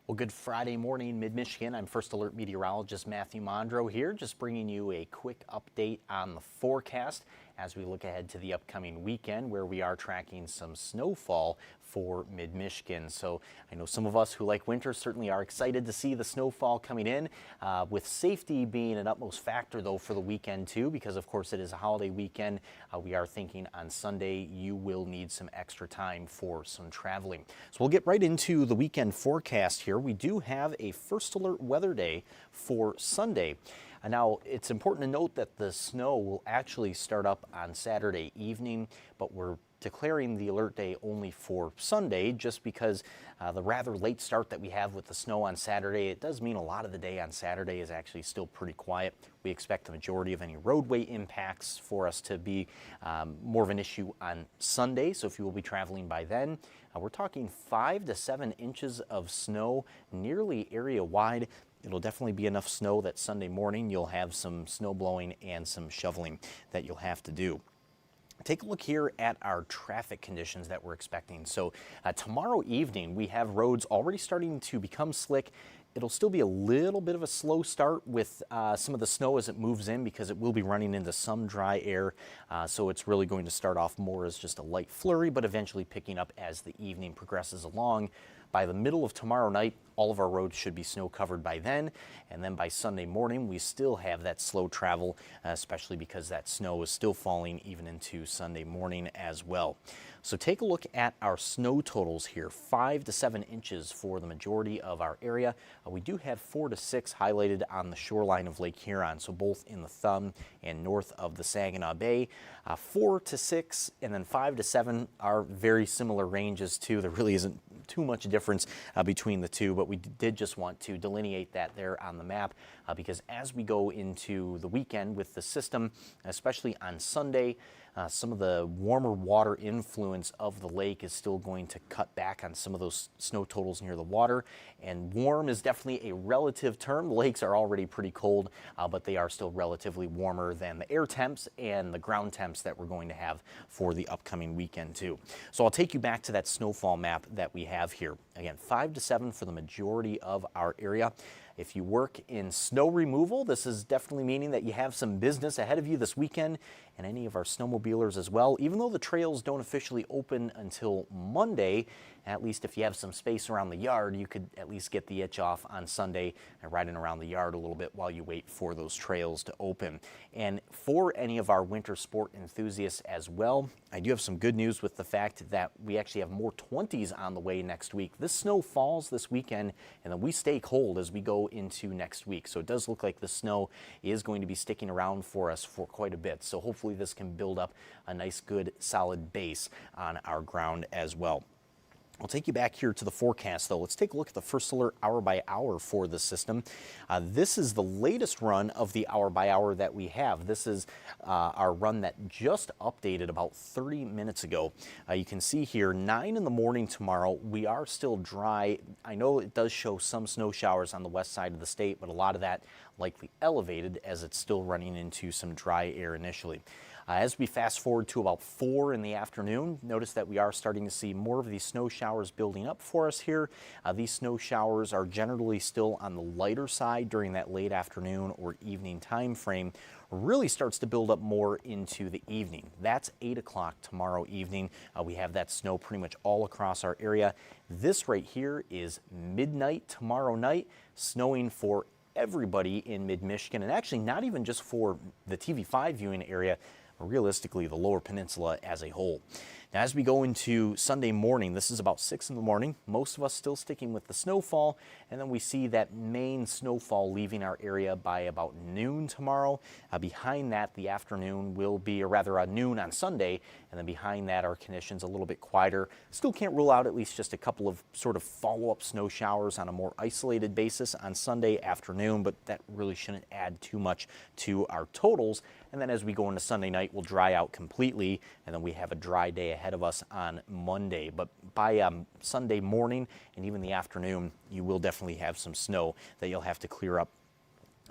Well, good Friday morning, Mid-Michigan. I'm First Alert meteorologist Matthew Mondro here, just bringing you a quick update on the forecast as we look ahead to the upcoming weekend where we are tracking some snowfall for Mid-Michigan. So I know some of us who like winter certainly are excited to see the snowfall coming in, with safety being an utmost factor though for the weekend too, because of course it is a holiday weekend. We are thinking on Sunday you will need some extra time for some traveling. So we'll get right into the weekend forecast here. We do have a First Alert weather day for Sunday. Now, it's important to note that the snow will actually start up on Saturday evening, but we're declaring the alert day only for Sunday just because the rather late start that we have with the snow on Saturday, it does mean a lot of the day on Saturday is actually still pretty quiet. We expect the majority of any roadway impacts for us to be more of an issue on Sunday. So if you will be traveling by then, we're talking 5 to 7 inches of snow nearly area wide. It'll definitely be enough snow that Sunday morning you'll have some snow blowing and some shoveling that you'll have to do. Take a look here at our traffic conditions that we're expecting. So tomorrow evening, we have roads already starting to become slick. It'll still be a little bit of a slow start with some of the snow as it moves in because it will be running into some dry air. So it's really going to start off more as just a light flurry, but eventually picking up as the evening progresses along. By the middle of tomorrow night, all of our roads should be snow covered by then. And then by Sunday morning, we still have that slow travel, especially because that snow is still falling even into Sunday morning as well. So take a look at our snow totals here, 5 to 7 inches for the majority of our area. We do have 4 to 6 highlighted on the shoreline of Lake Huron, so both in the Thumb and north of the Saginaw Bay. 4 to 6 and then 5 to 7 are very similar ranges too. There really isn't too much difference between the two, but we did just want to delineate that there on the map because as we go into the weekend with the system, especially on Sunday, some of the warmer water influence of the lake is still going to cut back on some of those snow totals near the water. And warm is definitely a relative term. The lakes are already pretty cold, but they are still relatively warmer than the air temps and the ground temps that we're going to have for the upcoming weekend too. So I'll take you back to that snowfall map that we have here. Again, 5 to 7 for the majority of our area. If you work in snow removal, this is definitely meaning that you have some business ahead of you this weekend, and any of our snowmobilers as well. Even though the trails don't officially open until Monday, at least if you have some space around the yard, you could at least get the itch off on Sunday and riding around the yard a little bit while you wait for those trails to open. And for any of our winter sport enthusiasts as well, I do have some good news with the fact that we actually have more 20s on the way next week. This snow falls this weekend, and then we stay cold as we go into next week. So it does look like the snow is going to be sticking around for us for quite a bit. So hopefully this can build up a nice, good, solid base on our ground as well. I'll take you back here to the forecast, though. Let's take a look at the First Alert hour by hour for the system. This is the latest run of the hour by hour that we have. This is our run that just updated about 30 minutes ago. You can see here, 9 in the morning tomorrow, we are still dry. I know it does show some snow showers on the west side of the state, but a lot of that likely elevated as it's still running into some dry air initially. As we fast forward to about 4 in the afternoon, notice that we are starting to see more of these snow showers building up for us here. These snow showers are generally still on the lighter side during that late afternoon or evening time frame. Really starts to build up more into the evening. That's 8 o'clock tomorrow evening. We have that snow pretty much all across our area. This right here is midnight tomorrow night, snowing for everybody in Mid-Michigan, and actually not even just for the TV5 viewing area, realistically the lower peninsula as a whole. Now, as we go into Sunday morning, this is about 6 in the morning, most of us still sticking with the snowfall, and then we see that main snowfall leaving our area by about noon tomorrow. Behind that, the afternoon will be, or rather noon on Sunday, and then behind that, our conditions a little bit quieter. Still can't rule out at least just a couple of sort of follow-up snow showers on a more isolated basis on Sunday afternoon, but that really shouldn't add too much to our totals. And then as we go into Sunday night, we'll dry out completely, and then we have a dry day ahead of us on Monday. But by Sunday morning and even the afternoon, you will definitely have some snow that you'll have to clear up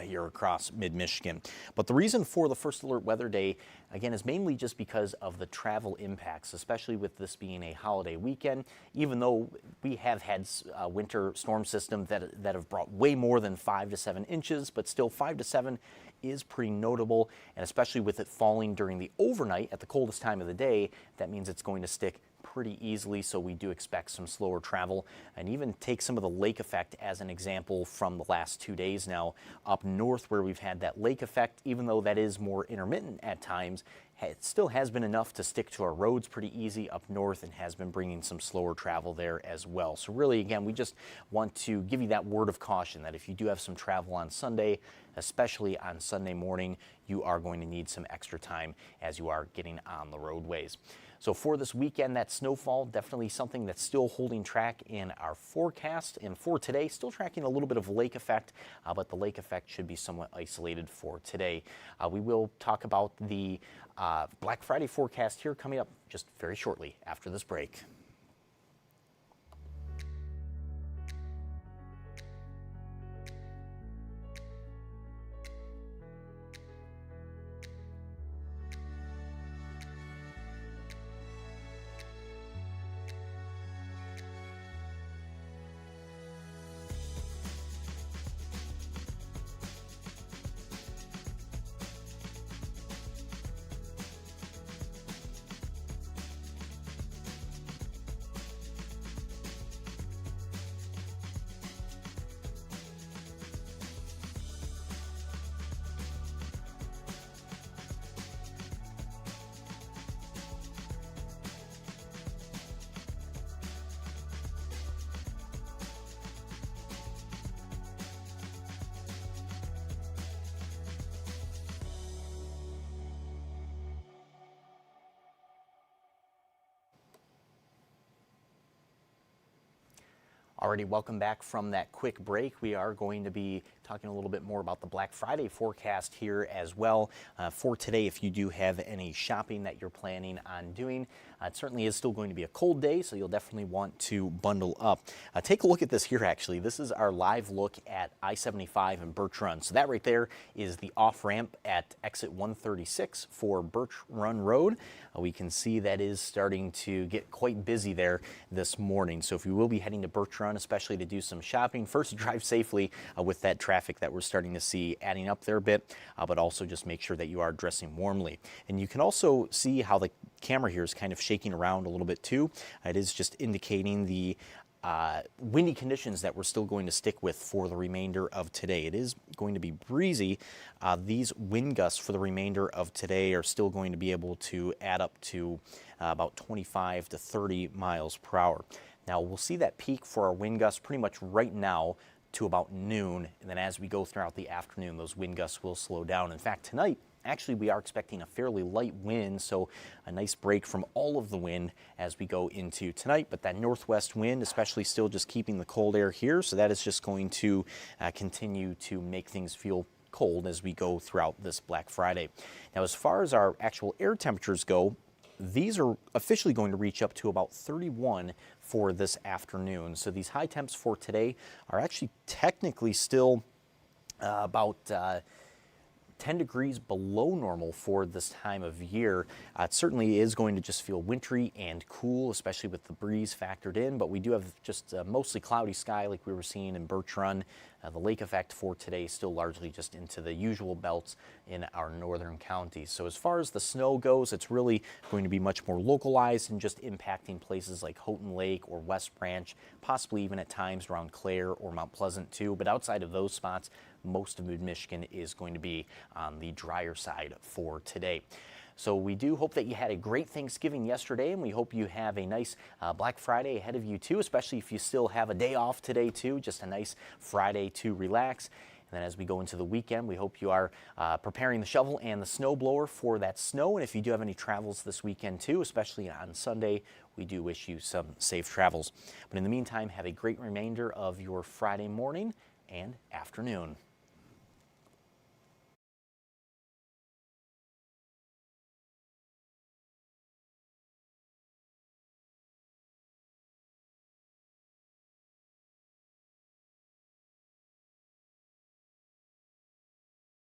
here across mid-Michigan. But the reason for the first alert weather day, again, is mainly just because of the travel impacts, especially with this being a holiday weekend. Even though we have had winter storm systems that have brought way more than 5 to 7 inches, but still 5 to 7 is pretty notable, and especially with it falling during the overnight at the coldest time of the day, that means it's going to stick pretty easily, so we do expect some slower travel. And even take some of the lake effect as an example from the last 2 days now. Up north where we've had that lake effect, even though that is more intermittent at times, it still has been enough to stick to our roads pretty easy up north and has been bringing some slower travel there as well. So really, again, we just want to give you that word of caution that if you do have some travel on Sunday, especially on Sunday morning, you are going to need some extra time as you are getting on the roadways. So for this weekend, that snowfall, definitely something that's still holding track in our forecast. And for today, still tracking a little bit of lake effect, but the lake effect should be somewhat isolated for today. We will talk about the Black Friday forecast here coming up just very shortly after this break. Alrighty, welcome back from that quick break. We are going to be talking a little bit more about the Black Friday forecast here as well. For today, if you do have any shopping that you're planning on doing, it certainly is still going to be a cold day, so you'll definitely want to bundle up. Take a look at this here, actually. This is our live look at I-75 and Birch Run. So that right there is the off-ramp at exit 136 for Birch Run Road. We can see that is starting to get quite busy there this morning. So if you will be heading to Birch Run, especially to do some shopping, first drive safely with that traffic that we're starting to see adding up there a bit, but also just make sure that you are dressing warmly. And you can also see how the camera here is kind of shaking around a little bit too. It is just indicating the windy conditions that we're still going to stick with for the remainder of today. It is going to be breezy. These wind gusts for the remainder of today are still going to be able to add up to about 25 to 30 miles per hour. Now we'll see that peak for our wind gusts pretty much right now to about noon, and then as we go throughout the afternoon, those wind gusts will slow down. In fact, tonight, actually, we are expecting a fairly light wind, so a nice break from all of the wind as we go into tonight. But that northwest wind, especially still just keeping the cold air here, so that is just going to continue to make things feel cold as we go throughout this Black Friday. Now, as far as our actual air temperatures go, these are officially going to reach up to about 31 for this afternoon. So these high temps for today are actually technically still about 10 degrees below normal for this time of year. It certainly is going to just feel wintry and cool, especially with the breeze factored in, but we do have just mostly cloudy sky like we were seeing in Birch Run. The lake effect for today is still largely just into the usual belts in our northern counties. So as far as the snow goes, it's really going to be much more localized and just impacting places like Houghton Lake or West Branch, possibly even at times around Clare or Mount Pleasant too. But outside of those spots, most of mid-Michigan is going to be on the drier side for today. So we do hope that you had a great Thanksgiving yesterday, and we hope you have a nice Black Friday ahead of you too, especially if you still have a day off today too, just a nice Friday to relax. And then as we go into the weekend, we hope you are preparing the shovel and the snow blower for that snow. And if you do have any travels this weekend too, especially on Sunday, we do wish you some safe travels. But in the meantime, have a great remainder of your Friday morning and afternoon.